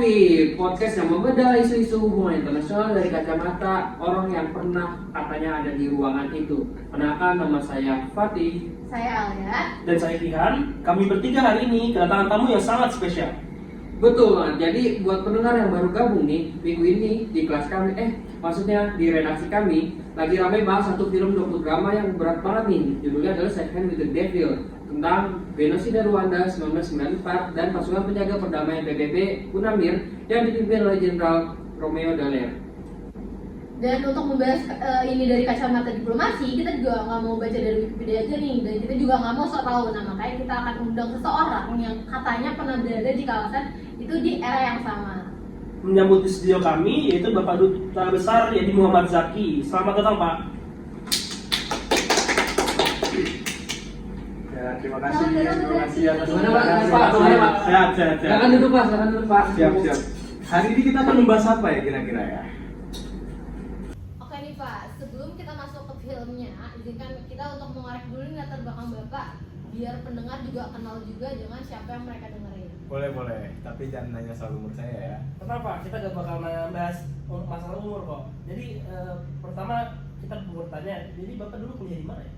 Kopi, podcast yang membedah isu-isu hubungan internasional dari kacamata orang yang pernah katanya ada di ruangan itu. Kenalkan, nama saya Fatih. Saya Alia. Dan saya Kihan. Kami bertiga hari ini kedatangan tamu yang sangat spesial. Betul banget. Jadi buat pendengar yang baru gabung nih, minggu ini di kelas kami, maksudnya di redaksi kami, lagi ramai bahas satu film doku-drama yang berat banget nih. Judulnya adalah Second with the Devil, tentang genosida Rwanda 1994 dan pasukan penjaga perdamaian PBB UNAMIR yang dipimpin oleh Jenderal Romeo Dallaire. Dan untuk membahas ini dari kacamata diplomasi, kita juga nggak mau baca dari Wikipedia aja nih, dan kita juga nggak mau sok tahu. Nah, makanya kita akan undang seseorang yang katanya pernah berada di kawasan itu di era yang sama. Menyambut di studio kami yaitu Bapak Duta Besar Yadi Muhammad Zaki. Selamat datang, Pak. Ya, terima kasih atas Gimana, Pak? Sehat. Silakan duduk Pak. Siap. Hari ini kita akan membahas apa ya kira-kira ya? Oke nih Pak, sebelum kita masuk ke filmnya, izinkan kita untuk mengorek dulu nih latar belakang Bapak, biar pendengar juga kenal juga dengan siapa yang mereka dengerin. Boleh, tapi jangan nanya soal umur saya ya. Kenapa? Kita gak bakal bahas masalah umur kok. Jadi pertama kita bertanya, jadi Bapak dulu kuliah di mana ya?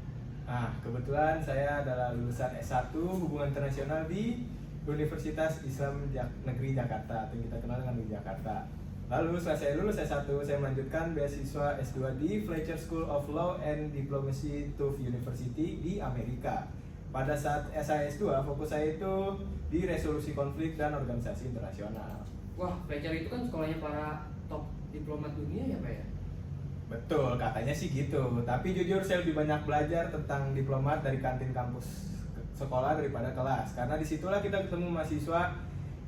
Kebetulan saya adalah lulusan S1 Hubungan Internasional di Universitas Islam Negeri Jakarta, atau yang kita kenal dengan Jakarta. Lalu setelah saya lulus S1, saya melanjutkan beasiswa S2 di Fletcher School of Law and Diplomacy Tufts University di Amerika. Pada saat saya S2, fokus saya itu di resolusi konflik dan organisasi internasional. Wah, Fletcher itu kan sekolahnya para top diplomat dunia ya Pak ya? Betul, katanya sih gitu. Tapi jujur saya lebih banyak belajar tentang diplomat dari kantin kampus sekolah daripada kelas. Karena disitulah kita ketemu mahasiswa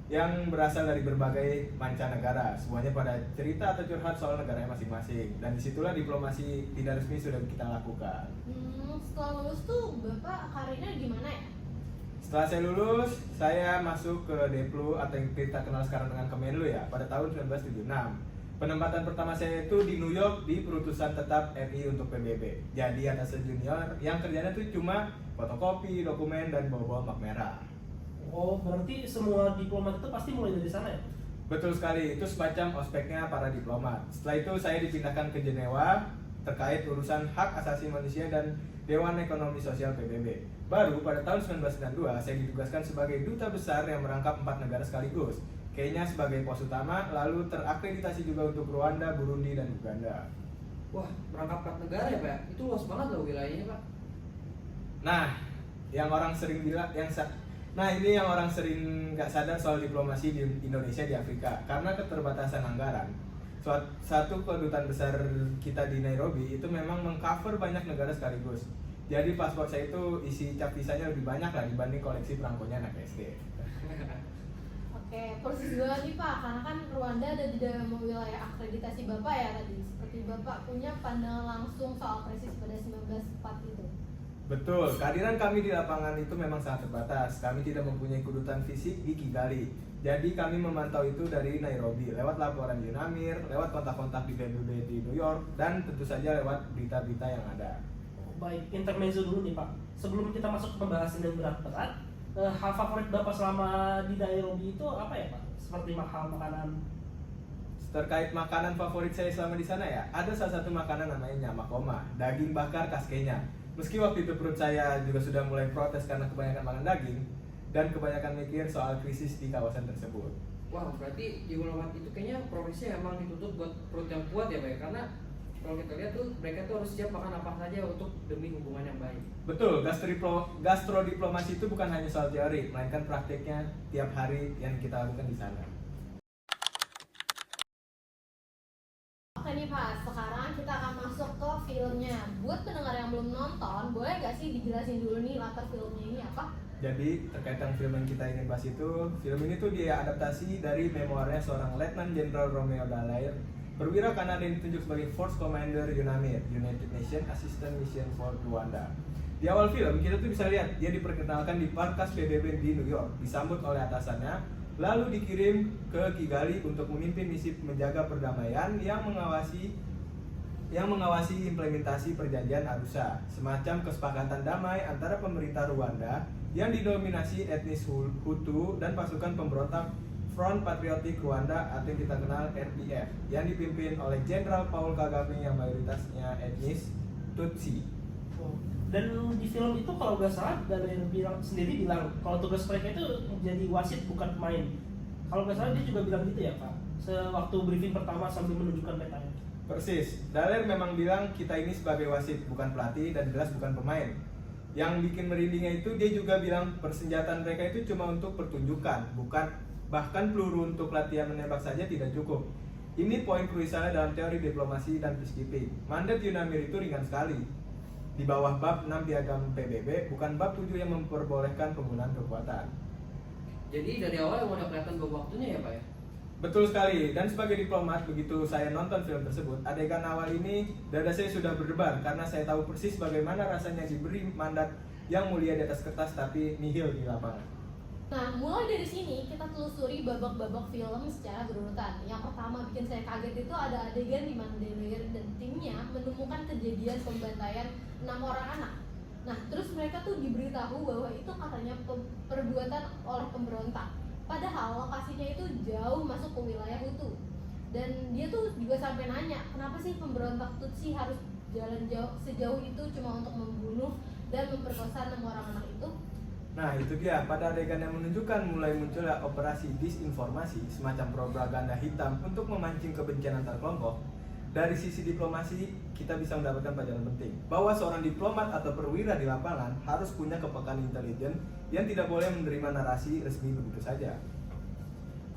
yang berasal dari berbagai mancanegara. Semuanya pada cerita atau curhat soal negaranya masing-masing. Dan disitulah diplomasi tidak resmi sudah kita lakukan. Setelah lulus tuh Bapak karirnya gimana ya? Setelah saya lulus, saya masuk ke Deplu atau yang kita kenal sekarang dengan Kemenlu ya, pada tahun 1976. Penempatan pertama saya itu di New York di Perutusan Tetap RI untuk PBB. Jadi atas junior yang kerjanya tuh cuma fotokopi, dokumen, dan bawa-bawa map merah. Oh, berarti semua diplomat itu pasti mulai dari sana ya? Betul sekali, itu semacam ospeknya para diplomat. Setelah itu saya dipindahkan ke Jenewa terkait urusan hak asasi manusia dan Dewan Ekonomi Sosial PBB. Baru pada tahun 1992 saya ditugaskan sebagai duta besar yang merangkap 4 negara sekaligus. Kenya sebagai pos utama, lalu terakreditasi juga untuk Rwanda, Burundi, dan Uganda. Wah, merangkap 4 negara ya Pak? Itu luas banget loh wilayahnya Pak. Nah, yang orang sering bilang, ini yang orang sering nggak sadar soal diplomasi di Indonesia di Afrika. Karena keterbatasan anggaran, satu kedutaan besar kita di Nairobi itu memang mengcover banyak negara sekaligus. Jadi paspor saya itu isi cap visanya lebih banyak lah dibanding koleksi perangkonya anak SD. Oke, persis banget nih Pak, karena kan Rwanda ada di dalam wilayah akreditasi Bapak ya tadi. Seperti Bapak punya pandangan langsung soal krisis pada 1904 itu. Betul, kehadiran kami di lapangan itu memang sangat terbatas. Kami tidak mempunyai kedutaan fisik di Kigali. Jadi kami memantau itu dari Nairobi, lewat laporan UNAMIR, lewat kontak-kontak di PBB di New York, dan tentu saja lewat berita-berita yang ada. Baik, intermezzo dulu nih Pak. Sebelum kita masuk ke pembahasan yang berat-berat, hal favorit Bapak selama di Nairobi itu apa ya Pak? Seperti hal makanan. Terkait makanan favorit saya selama di sana ya, ada salah satu makanan namanya nyamakoma, daging bakar khas Kenya. Meski waktu itu perut saya juga sudah mulai protes karena kebanyakan makan daging dan kebanyakan mikir soal krisis di kawasan tersebut. Wah, berarti diplomat itu kayaknya profesinya emang dituntut buat perut yang kuat ya Pak ya? Karena kalau kita lihat tuh mereka tuh harus siap makan apa saja untuk demi hubungan yang baik. Betul, gastrodiplomasi itu bukan hanya soal teori, melainkan praktiknya tiap hari yang kita lakukan di sana. Oke nih Pak, sekarang kita akan masuk ke filmnya. Buat pendengar yang belum nonton, boleh gak sih dijelasin dulu nih latar filmnya ini apa? Jadi terkait dengan film yang kita ingin bahas itu, film ini tuh dia adaptasi dari memoirnya seorang Letnan Jenderal Romeo Dallaire, perwira Kanada yang ditunjuk sebagai Force Commander UNAMIR, United Nations Assistance Mission for Rwanda. Di awal film kita tuh bisa lihat dia diperkenalkan di markas PBB di New York, disambut oleh atasannya, lalu dikirim ke Kigali untuk memimpin misi menjaga perdamaian yang mengawasi implementasi perjanjian Arusha, semacam kesepakatan damai antara pemerintah Rwanda yang didominasi etnis Hutu dan pasukan pemberontak Front Patriotic Rwanda atau yang kita kenal RPF, yang dipimpin oleh Jenderal Paul Kagame yang mayoritasnya etnis Tutsi. Dan di film itu kalau nggak salah Dallaire sendiri bilang kalau tugas mereka itu menjadi wasit bukan pemain. Kalau nggak salah dia juga bilang gitu ya Pak, sewaktu briefing pertama sambil menunjukkan petanya. Persis, Dallaire memang bilang kita ini sebagai wasit bukan pelatih dan jelas bukan pemain. Yang bikin merindingnya itu dia juga bilang persenjataan mereka itu cuma untuk pertunjukan, bukan bahkan peluru untuk latihan menembak saja tidak cukup. Ini poin krusialnya dalam teori diplomasi dan peacekeeping. Mandat UNAMIR itu ringan sekali. Di bawah bab 6 piagam PBB, bukan bab 7 yang memperbolehkan penggunaan kekuatan. Jadi dari awal yang udah kelihatan bahwa waktunya ya Pak ya? Betul sekali, dan sebagai diplomat begitu saya nonton film tersebut, adegan awal ini dada saya sudah berdebar karena saya tahu persis bagaimana rasanya diberi mandat yang mulia di atas kertas tapi nihil di lapangan. Nah, mulai dari sini kita telusuri babak-babak film secara berurutan. Yang pertama bikin saya kaget itu ada adegan di mana Dallaire dan timnya menemukan kejadian pembantaian 6 orang anak. Nah, terus mereka tuh diberitahu bahwa itu katanya perbuatan oleh pemberontak. Padahal lokasinya itu jauh masuk ke wilayah Hutu. Dan dia tuh juga sampai nanya, kenapa sih pemberontak Tutsi harus jalan sejauh itu cuma untuk membunuh dan memperkosa 6 orang anak itu? Nah itu dia, pada adegan yang menunjukkan mulai munculnya operasi disinformasi, semacam propaganda hitam untuk memancing kebencian antar kelompok. Dari sisi diplomasi, kita bisa mendapatkan pelajaran penting bahwa seorang diplomat atau perwira di lapangan harus punya kepekaan intelijen yang tidak boleh menerima narasi resmi begitu saja.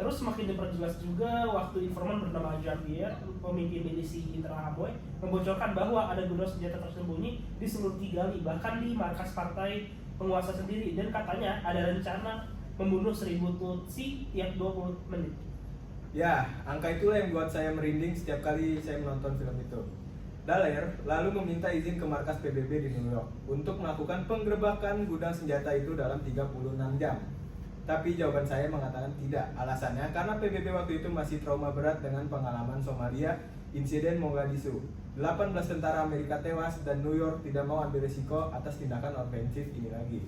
Terus semakin diperjelas juga waktu informan bernama Javier, pemimpin milisi internal Hamoy, membocorkan bahwa ada gudang senjata tersembunyi di seluruh Kigali, bahkan di markas partai penguasa sendiri, dan katanya ada rencana membunuh 1000 Tutsi tiap 20 menit. Ya, angka itulah yang buat saya merinding setiap kali saya menonton film itu. Dallaire lalu meminta izin ke markas PBB di New York untuk melakukan penggerebekan gudang senjata itu dalam 36 jam. Tapi jawaban saya mengatakan tidak. Alasannya karena PBB waktu itu masih trauma berat dengan pengalaman Somalia, insiden Mogadishu. 18 tentara Amerika tewas dan New York tidak mau ambil risiko atas tindakan ofensif ini lagi.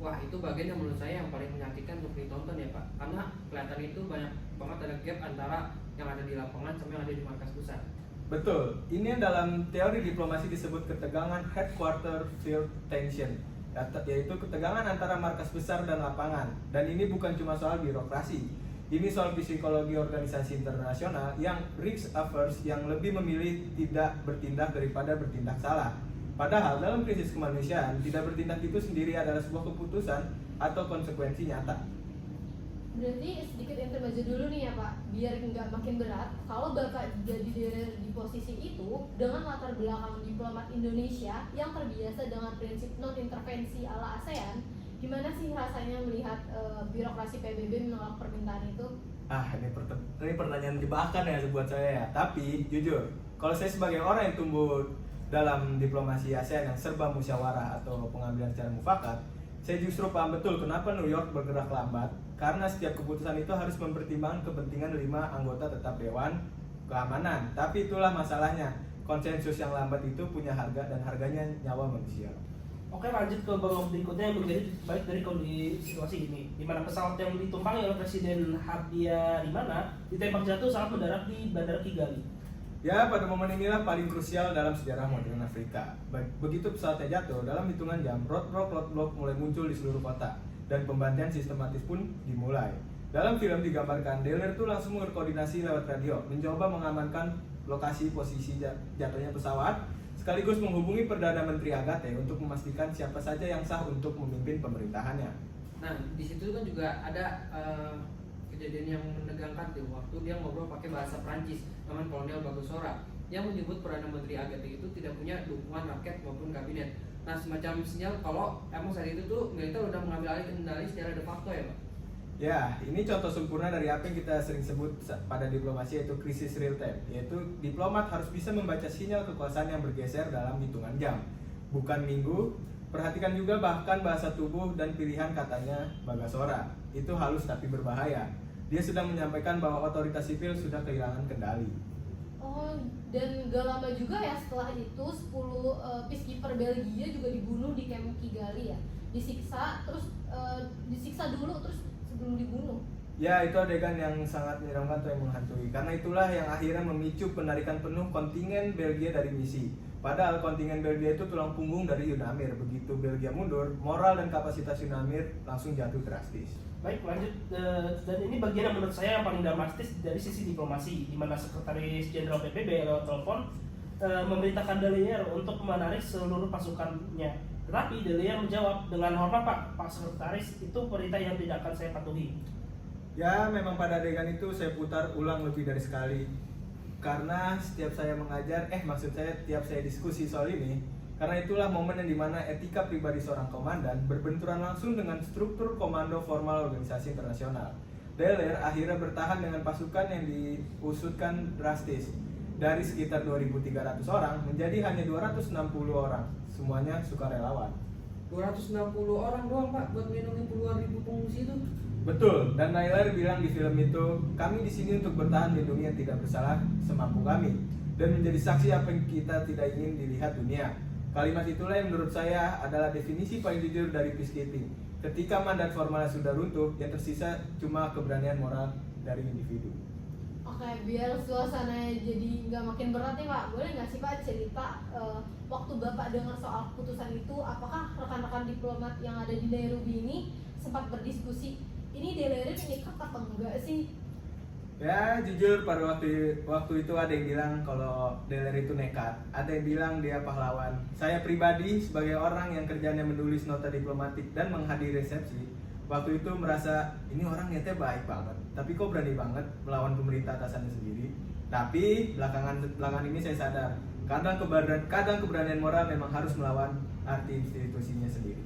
Wah, itu bagian yang menurut saya yang paling menyakitkan untuk ditonton ya Pak. Karena kelihatan itu banyak banget ada gap antara yang ada di lapangan sama yang ada di markas pusat. Betul, ini yang dalam teori diplomasi disebut ketegangan headquarter field tension, yaitu ketegangan antara markas besar dan lapangan. Dan ini bukan cuma soal birokrasi, ini soal psikologi organisasi internasional yang risk averse, yang lebih memilih tidak bertindak daripada bertindak salah. Padahal dalam krisis kemanusiaan, tidak bertindak itu sendiri adalah sebuah keputusan atau konsekuensi nyata. Berarti sedikit intermezzo dulu nih ya Pak, biar nggak makin berat. Kalau Bapak jadi di posisi itu dengan latar belakang diplomat Indonesia yang terbiasa dengan prinsip non intervensi ala ASEAN, gimana sih rasanya melihat birokrasi PBB menolak permintaan itu? Ini pertanyaan jebakan ya buat saya ya. Tapi jujur, kalau saya sebagai orang yang tumbuh dalam diplomasi ASEAN yang serba musyawarah atau pengambilan secara mufakat, saya justru paham betul kenapa New York bergerak lambat, karena setiap keputusan itu harus mempertimbangkan kepentingan 5 anggota tetap Dewan Keamanan. Tapi itulah masalahnya, konsensus yang lambat itu punya harga dan harganya nyawa manusia. Oke, lanjut ke babak berikutnya yang menjadi baik dari kondisi situasi ini, di mana pesawat yang ditumpangi oleh Presiden Habyarimana ditembak jatuh saat mendarat di Bandara Kigali. Ya, pada momen inilah paling krusial dalam sejarah modern Afrika. Begitu pesawatnya jatuh, dalam hitungan jam, roadblock mulai muncul di seluruh kota, dan pembantaian sistematis pun dimulai. Dalam film digambarkan, Dallaire tuh langsung berkoordinasi lewat radio, mencoba mengamankan lokasi posisi jatuhnya pesawat, sekaligus menghubungi Perdana Menteri Agate untuk memastikan siapa saja yang sah untuk memimpin pemerintahannya. Nah, di situ kan juga ada kejadian yang menegangkan tuh waktu dia ngobrol pakai bahasa Prancis dengan Kolonel Bagosora yang menyebut Perdana Menteri Agate itu tidak punya dukungan rakyat maupun kabinet. Nah, semacam sinyal kalau emang saat itu tuh militer udah mengambil alih kendali secara de facto ya Pak. Ya, ini contoh sempurna dari apa yang kita sering sebut pada diplomasi, yaitu krisis real time. Yaitu diplomat harus bisa membaca sinyal kekuasaan yang bergeser dalam hitungan jam, bukan minggu. Perhatikan juga bahkan bahasa tubuh dan pilihan katanya Bagosora. Itu halus tapi berbahaya. Dia sedang menyampaikan bahwa otoritas sipil sudah kehilangan kendali. Oh, dan gak lama juga ya setelah itu 10 peacekeeper Belgia juga dibunuh di camp Kigali ya. Disiksa dulu terus sebelum dibunuh. Ya, itu adegan yang sangat menyeramkan atau yang menghantui. Karena itulah yang akhirnya memicu penarikan penuh kontingen Belgia dari misi. Padahal kontingen Belgia itu tulang punggung dari Unamir. Begitu Belgia mundur, moral dan kapasitas Unamir langsung jatuh drastis. Baik, lanjut. Dan ini bagian yang menurut saya yang paling dramatis dari sisi diplomasi, di mana Sekretaris Jenderal PBB lewat telepon memerintahkan Delaire untuk menarik seluruh pasukannya. Tetapi Delaire menjawab, dengan hormat Pak Sekretaris, itu perintah yang tidak akan saya patuhi. Ya, memang pada adegan itu saya putar ulang lebih dari sekali. Karena setiap saya mengajar, maksud saya tiap saya diskusi soal ini, karena itulah momen yang dimana etika pribadi seorang komandan berbenturan langsung dengan struktur komando formal organisasi internasional. Delaire akhirnya bertahan dengan pasukan yang diusutkan drastis. Dari sekitar 2.300 orang menjadi hanya 260 orang, semuanya sukarelawan. 260 orang doang Pak buat melindungi puluhan ribu pengungsi itu. Betul, dan Delaire bilang di film itu, kami di sini untuk bertahan melindungi yang tidak bersalah semampu kami dan menjadi saksi apa yang kita tidak ingin dilihat dunia. Kalimat itulah yang menurut saya adalah definisi paling jujur dari peacekeeping. Ketika mandat formalnya sudah runtuh, yang tersisa cuma keberanian moral dari individu. Oke, biar suasananya jadi nggak makin berat nih Pak, boleh nggak sih Pak cerita waktu Bapak dengar soal keputusan itu, apakah rekan-rekan diplomat yang ada di Nairobi ini sempat berdiskusi, ini Delaire nekat apa enggak sih? Ya, jujur pada waktu itu ada yang bilang kalau Delaire itu nekat, ada yang bilang dia pahlawan. Saya pribadi sebagai orang yang kerjanya menulis nota diplomatik dan menghadiri resepsi, waktu itu merasa ini orang niatnya baik banget, tapi kok berani banget melawan pemerintah atasannya sendiri. Tapi belakangan ini saya sadar, kadang keberanian moral memang harus melawan arti institusinya sendiri.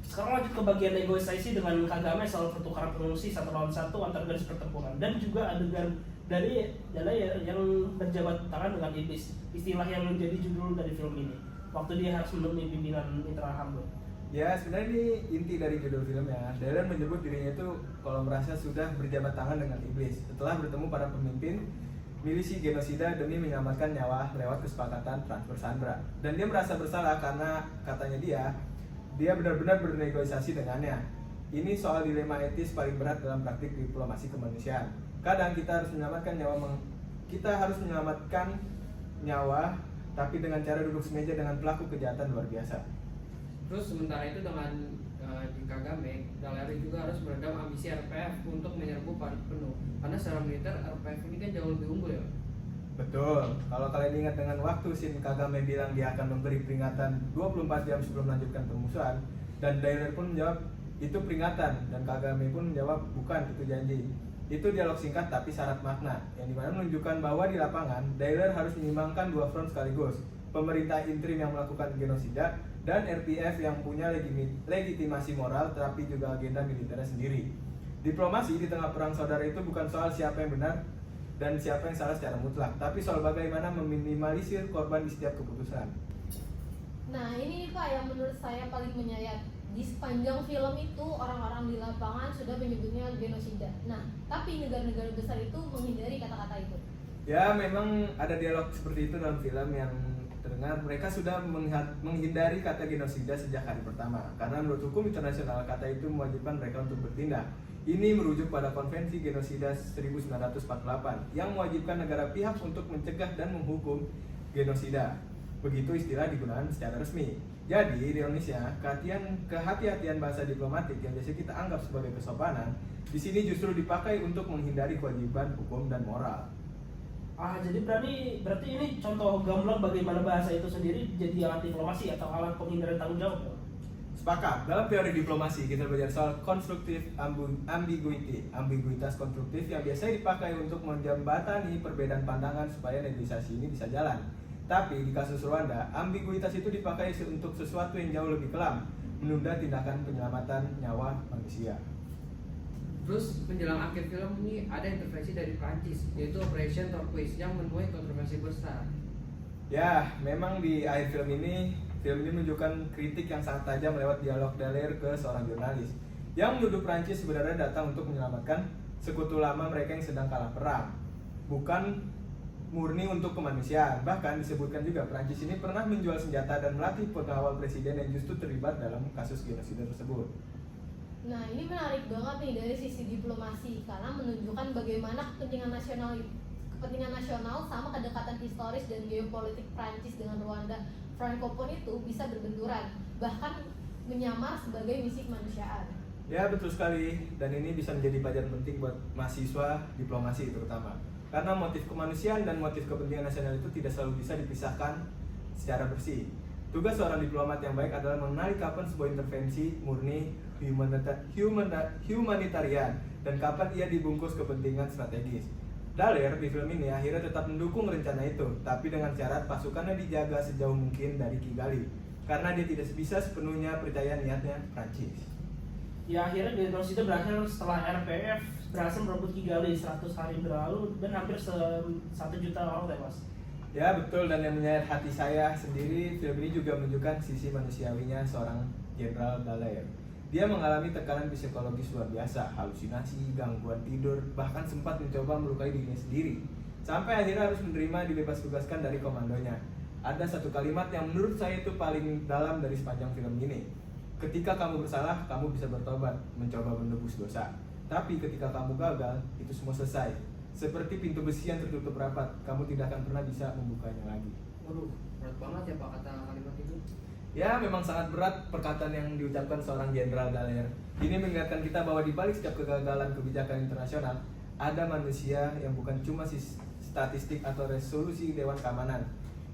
Sekarang lanjut ke bagian negosiasi dengan Kagame soal pertukaran pengungsi 1 lawan 1 antar garis pertempuran, dan juga adegan dari Delaire yang berjabat tangan dengan iblis, istilah yang menjadi judul dari film ini, waktu dia harus menemui pimpinan Mitra Hambo. Ya, sebenarnya ini inti dari judul filmnya. Delaire menyebut dirinya itu kalau merasa sudah berjabat tangan dengan iblis setelah bertemu para pemimpin milisi genosida demi menyelamatkan nyawa lewat kesepakatan transfer Sandra. Dan dia merasa bersalah karena katanya dia benar-benar bernegosiasi dengannya. Ini soal dilema etis paling berat dalam praktik diplomasi kemanusiaan. Kadang kita harus menyelamatkan nyawa, tapi dengan cara duduk semeja dengan pelaku kejahatan luar biasa. Terus sementara itu dengan di Kagame, Delaire juga harus meredam ambisi RPF untuk menyerbu parit penuh. Karena secara militer RPF ini kan jauh lebih unggul ya. Betul, kalau kalian ingat dengan waktu Shin Kagame bilang dia akan memberi peringatan 24 jam sebelum melanjutkan permusuhan, dan Delaire pun menjawab itu peringatan, dan Kagame pun menjawab bukan, itu janji. Itu dialog singkat tapi syarat makna, yang dimana menunjukkan bahwa di lapangan Delaire harus menyimbangkan dua front sekaligus, pemerintah interim yang melakukan genosida dan RPF yang punya legitimasi moral tapi juga agenda militernya sendiri. Diplomasi di tengah perang saudara itu bukan soal siapa yang benar dan siapa yang salah secara mutlak, tapi soal bagaimana meminimalisir korban di setiap keputusan. Nah ini nih Pak yang menurut saya paling menyayat. Di sepanjang film itu orang-orang di lapangan sudah menyebutnya genosida. Nah, tapi negara-negara besar itu menghindari kata-kata itu. Ya, memang ada dialog seperti itu dalam film yang terdengar. Mereka sudah menghindari kata genosida sejak hari pertama, karena menurut hukum internasional kata itu mewajibkan mereka untuk bertindak. Ini merujuk pada Konvensi Genosida 1948 yang mewajibkan negara pihak untuk mencegah dan menghukum genosida. Begitu istilah digunakan secara resmi. Jadi di Indonesia, kehati-hatian bahasa diplomatik yang biasa kita anggap sebagai kesopanan, di sini justru dipakai untuk menghindari kewajiban hukum dan moral. Jadi berarti ini contoh gamblang bagaimana bahasa itu sendiri jadi alat diplomasi atau alat penghindaran tanggung jawab. Sepakat, dalam teori diplomasi kita belajar soal konstruktif ambiguitas konstruktif yang biasanya dipakai untuk menjembatani perbedaan pandangan supaya negosiasi ini bisa jalan. Tapi di kasus Rwanda, ambiguitas itu dipakai untuk sesuatu yang jauh lebih kelam, menunda tindakan penyelamatan nyawa manusia. Terus menjelang akhir film ini ada intervensi dari Prancis, yaitu Operation Turquoise yang menuai kontroversi besar. Ya, memang di akhir film ini menunjukkan kritik yang sangat tajam lewat dialog Delaire ke seorang jurnalis yang menuduh Prancis sebenarnya datang untuk menyelamatkan sekutu lama mereka yang sedang kalah perang, bukan murni untuk kemanusiaan. Bahkan disebutkan juga Prancis ini pernah menjual senjata dan melatih pengawal presiden yang justru terlibat dalam kasus genosida tersebut. Nah, ini menarik banget nih dari sisi diplomasi karena menunjukkan bagaimana kepentingan nasional sama kedekatan historis dan geopolitik Prancis dengan Rwanda Francophone itu bisa berbenturan, bahkan menyamar sebagai misi kemanusiaan. Ya betul sekali, dan ini bisa menjadi pelajaran penting buat mahasiswa diplomasi terutama. Karena motif kemanusiaan dan motif kepentingan nasional itu tidak selalu bisa dipisahkan secara bersih. Tugas seorang diplomat yang baik adalah mengenali kapan sebuah intervensi murni humanitarian dan kapan ia dibungkus kepentingan strategis. Dallaire di film ini akhirnya tetap mendukung rencana itu, tapi dengan syarat pasukannya dijaga sejauh mungkin dari Kigali, karena dia tidak bisa sepenuhnya percaya niatnya Prancis. Ya akhirnya genosida berakhir setelah RPF berhasil merebut Kigali 100 hari berlalu dan hampir 1 juta orang tewas. Ya betul, dan yang menyayat hati saya sendiri, film ini juga menunjukkan sisi manusiawinya seorang Jenderal Dallaire. Dia mengalami tekanan psikologis luar biasa, halusinasi, gangguan tidur, bahkan sempat mencoba melukai dirinya sendiri. Sampai akhirnya harus menerima dibebas tugaskan dari komandonya. Ada satu kalimat yang menurut saya itu paling dalam dari sepanjang film ini. Ketika kamu bersalah, kamu bisa bertobat, mencoba menebus dosa. Tapi ketika kamu gagal, itu semua selesai. Seperti pintu besi yang tertutup rapat, kamu tidak akan pernah bisa membukanya lagi. Waduh, berat banget ya Pak kata kalimat itu. Ya, memang sangat berat perkataan yang diucapkan seorang Jenderal Dallaire. Ini mengingatkan kita bahwa di balik setiap kegagalan kebijakan internasional, ada manusia yang bukan cuma statistik atau resolusi Dewan Keamanan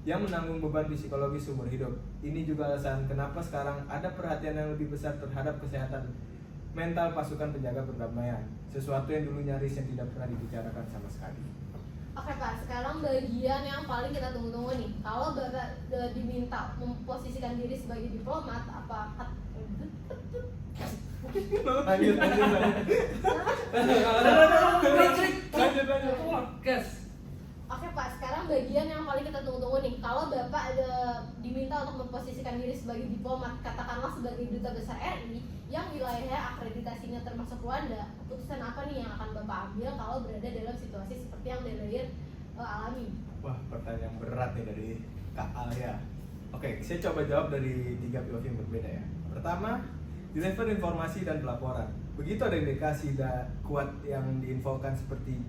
yang menanggung beban psikologis seumur hidup. Ini juga alasan kenapa sekarang ada perhatian yang lebih besar terhadap kesehatan mental pasukan penjaga perdamaian, sesuatu yang dulu nyaris yang tidak pernah dibicarakan sama sekali. Oke Pak, sekarang bagian yang paling kita tunggu-tunggu nih. Kalau Bapak diminta memposisikan diri sebagai diplomat, apa Lanjut. Kes. Oke Pak, sekarang bagian yang paling kita tunggu-tunggu nih. Kalau Bapak diminta untuk memposisikan diri sebagai diplomat, katakanlah sebagai duta besar RI yang wilayahnya akreditasinya termasuk Rwanda, keputusan apa nih yang akan Bapak ambil kalau berada dalam situasi seperti yang Dallaire alami? Wah, pertanyaan yang berat nih dari Kak Alia. Oke, saya coba jawab dari 3 POV yang berbeda ya. Pertama, di level informasi dan pelaporan. Begitu ada indikasi kuat yang diinfokan seperti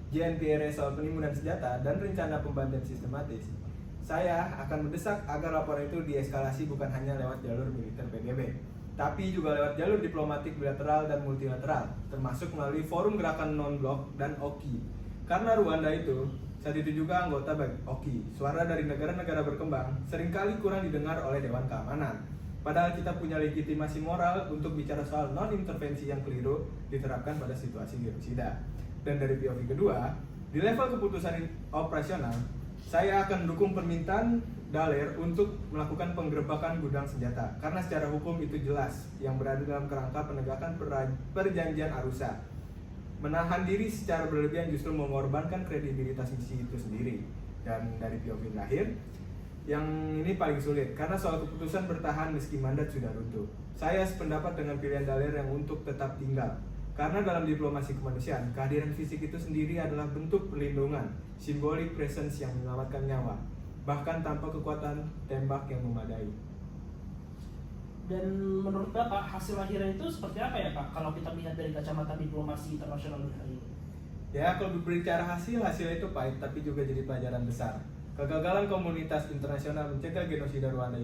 JNPR soal penimbunan senjata dan rencana pembantian sistematis, saya akan mendesak agar laporan itu dieskalasi bukan hanya lewat jalur militer PBB, tapi juga lewat jalur diplomatik bilateral dan multilateral, termasuk melalui forum gerakan non-blok dan OKI. Karena Rwanda itu saat itu juga anggota OKI, suara dari negara-negara berkembang seringkali kurang didengar oleh Dewan Keamanan. Padahal kita punya legitimasi moral untuk bicara soal non-intervensi yang keliru diterapkan pada situasi genosida. Dan dari POV kedua, di level keputusan operasional, saya akan mendukung permintaan Dallaire untuk melakukan penggerebekan gudang senjata karena secara hukum itu jelas yang berada dalam kerangka penegakan perjanjian Arusha. Menahan diri secara berlebihan justru mengorbankan kredibilitas misi itu sendiri. Dan dari POV terakhir, yang ini paling sulit karena soal keputusan bertahan meski mandat sudah runtuh. Saya sependapat dengan pilihan Dallaire yang untuk tetap tinggal. Karena dalam diplomasi kemanusiaan, kehadiran fisik itu sendiri adalah bentuk perlindungan, simbolik presence yang menyelamatkan nyawa, bahkan tanpa kekuatan tembak yang memadai. Dan menurut Bapak, hasil akhirnya itu seperti apa ya Pak, kalau kita melihat dari kacamata diplomasi internasional hari ini? Ya, kalau berbicara hasilnya itu pahit, tapi juga jadi pelajaran besar. Kegagalan komunitas internasional mencegah genosida Rwanda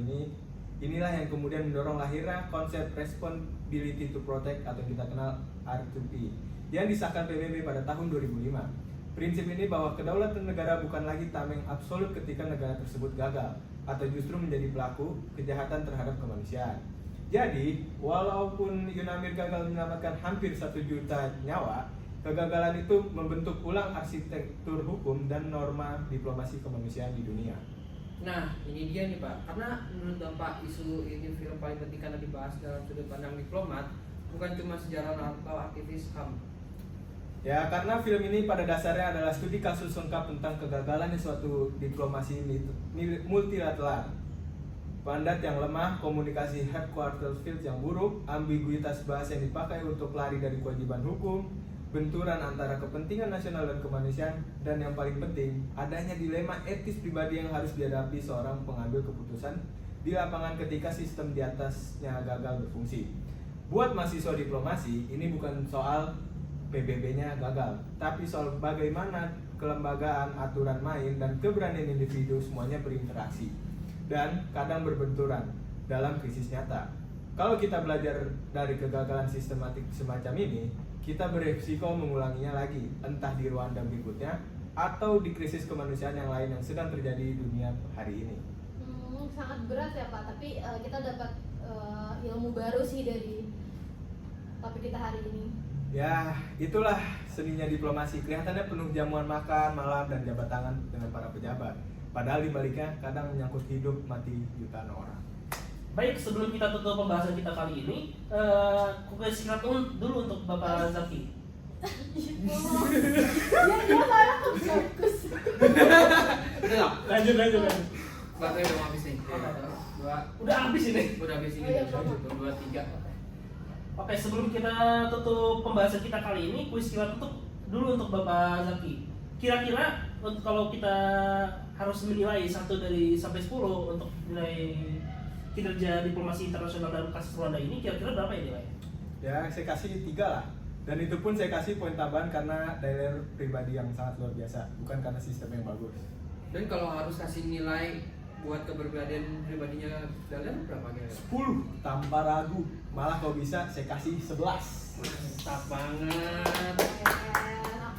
inilah yang kemudian mendorong lahirnya konsep Responsibility to Protect atau kita kenal R2P yang disahkan PBB pada tahun 2005. Prinsip ini bahwa kedaulatan negara bukan lagi tameng absolut ketika negara tersebut gagal atau justru menjadi pelaku kejahatan terhadap kemanusiaan. Jadi, walaupun UNAMIR gagal menyelamatkan hampir 1 juta nyawa, kegagalan itu membentuk ulang arsitektur hukum dan norma diplomasi kemanusiaan di dunia. Nah, ini dia nih Pak. Karena menurut Bapak isu ini film paling penting karena dibahas dalam sudut pandang diplomat, bukan cuma sejarah atau aktivis HAM. Ya, karena film ini pada dasarnya adalah studi kasus lengkap tentang kegagalan suatu diplomasi multilateral. Mandat yang lemah, komunikasi headquarters field yang buruk, ambiguitas bahasa yang dipakai untuk lari dari kewajiban hukum, benturan antara kepentingan nasional dan kemanusiaan, dan yang paling penting, adanya dilema etis pribadi yang harus dihadapi seorang pengambil keputusan di lapangan ketika sistem di atasnya gagal berfungsi. Buat mahasiswa diplomasi, ini bukan soal PBB-nya gagal, tapi soal bagaimana kelembagaan, aturan main, dan keberanian individu semuanya berinteraksi dan kadang berbenturan dalam krisis nyata. Kalau kita belajar dari kegagalan sistematik semacam ini, kita beresiko mengulanginya lagi, entah di Rwanda berikutnya atau di krisis kemanusiaan yang lain yang sedang terjadi di dunia hari ini. Sangat berat ya Pak, tapi kita dapat ilmu baru sih dari topik kita hari ini. Ya, itulah seninya diplomasi. Kelihatannya penuh jamuan makan malam dan jabat tangan dengan para pejabat. Padahal di baliknya kadang menyangkut hidup mati jutaan orang. Baik, sebelum kita tutup pembahasan kita kali ini, aku kasih kartu dulu untuk Bapak Zaki. Ya malah bagus. Lanjut. Baterai udah mau habis nih. Udah habis ini. Udah habis ini. Oh, iya, 2, 3. Oke, sebelum kita tutup pembahasan kita kali ini, kuis kita tutup dulu untuk Bapak Zaki. Kira-kira kalau kita harus menilai 1 dari sampai 10 untuk nilai kinerja diplomasi internasional dalam kasus Rwanda ini, kira-kira berapa ya nilai? Ya, saya kasih 3 lah. Dan itu pun saya kasih poin tambahan karena Dailer pribadi yang sangat luar biasa, bukan karena sistem yang bagus. Dan kalau harus kasih nilai buat kepribadian pribadinya Dailer berapa kira-kira? 10 tanpa ragu. Malah kalau bisa saya kasih 11. Mantap banget.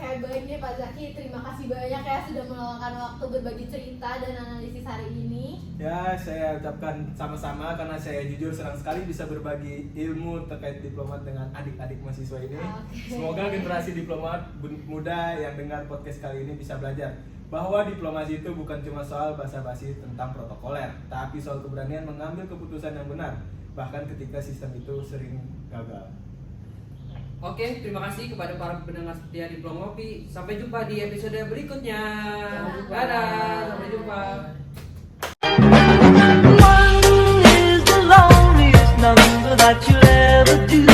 Oke, baik nih Pak Zaki, terima kasih banyak ya sudah meluangkan waktu berbagi cerita dan analisis hari ini. Ya, saya ucapkan sama-sama karena saya jujur senang sekali bisa berbagi ilmu terkait diplomat dengan adik-adik mahasiswa ini. Oke. Semoga generasi diplomat muda yang dengar podcast kali ini bisa belajar bahwa diplomasi itu bukan cuma soal basa-basi tentang protokoler, tapi soal keberanian mengambil keputusan yang benar, bahkan ketika sistem itu sering gagal. Oke, terima kasih kepada para pendengar setia di Blog Ngopi. Sampai jumpa di episode berikutnya. Dadah, sampai jumpa. One is the loneliest number that you'll ever do.